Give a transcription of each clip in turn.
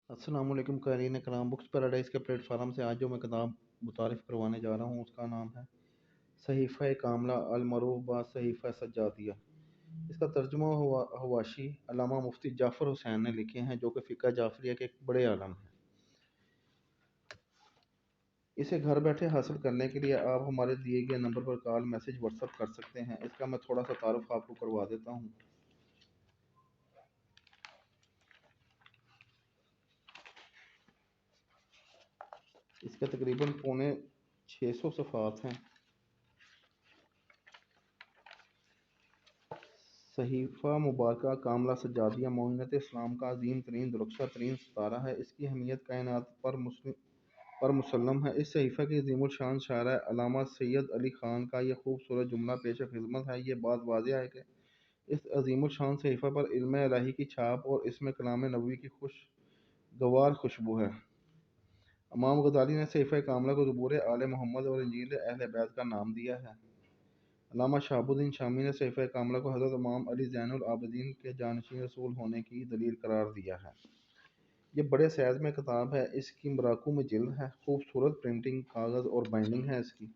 अस्सलाम वालेकुम क़ारीन कराम। बुक्स पैराडाइज़ के प्लेटफार्म से आज जो मैं किताब मुतारिफ़ करवाने जा रहा हूँ उसका नाम है सहीफ़ा कामला अलमरूफ बा सहीफ़ा सज्जादिया। इसका तर्जुमा हवाशी अल्लामा मुफ्ती जाफ़र हुसैन ने लिखे हैं, जो कि फ़िक़्ह जाफ़रिया के एक बड़े आलम हैं। इसे घर बैठे हासिल करने के लिए आप हमारे दिए गए नंबर पर कॉल मैसेज व्हाट्सअप कर सकते हैं। इसका मैं थोड़ा सा तारुफ आपको करवा देता हूँ। इसके तकरीबन पौने 600 सफ़ात हैं। सहीफ़ा मुबारका कामला सज्जादिया मोइनत इस्लाम का अज़ीम तरीन दुरख्शा तरीन सितारा है। इसकी अहमियत कायनात पर मुसल्लम है। इस सहीफ़ा के अज़ीमुल शान शायरा अल्लामा सैयद अली ख़ान का यह खूबसूरत जुमला पेश खिदमत है। ये बात वाज़ेह है कि इस अज़ीमुल शान सहीफ़ा पर इल्म इलाही की छाप और इसमें कलाम नबवी की खुशगवार खुशबू है। इमाम गज़ाली ने सहीफ़ा कामला को ज़बूर आले मोहम्मद और इंजील अहले बैत का नाम दिया है। अल्लामा शहाबुद्दीन शामी ने सहीफ़ा कामला को हज़रत इमाम अली ज़ैनुल आबिदीन के जानशीन रसूल होने की दलील करार दिया है। ये बड़े साइज़ में किताब है। इसकी मराकू में जिल्द है। खूबसूरत प्रिंटिंग, कागज़ और बाइंडिंग है इसकी।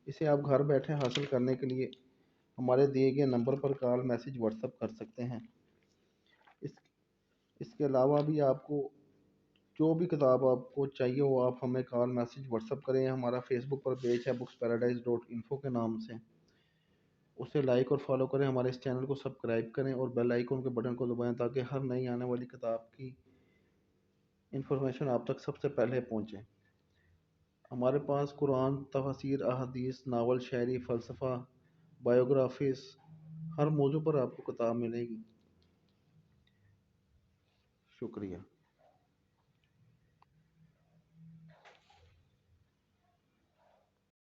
इसे आप घर बैठे हासिल करने के लिए हमारे दिए गए नंबर पर कॉल मैसेज व्हाट्सअप कर सकते हैं। इस इसके अलावा भी आपको जो भी किताब आपको चाहिए हो आप हमें कॉल मैसेज व्हाट्सअप करें। हमारा फेसबुक पर पेज है booksparadigm.info के नाम से, उसे लाइक और फॉलो करें। हमारे इस चैनल को सब्सक्राइब करें और बेल आइकन के बटन को दबाएं ताकि हर नई आने वाली किताब की इंफॉर्मेशन आप तक सबसे पहले पहुंचे। हमारे पास कुरान, तफसीर, अहादीस, नावल, शायरी, फ़लसफ़ा, बायोग्राफीज, हर मौजू पर आपको किताब मिलेगी। शुक्रिया।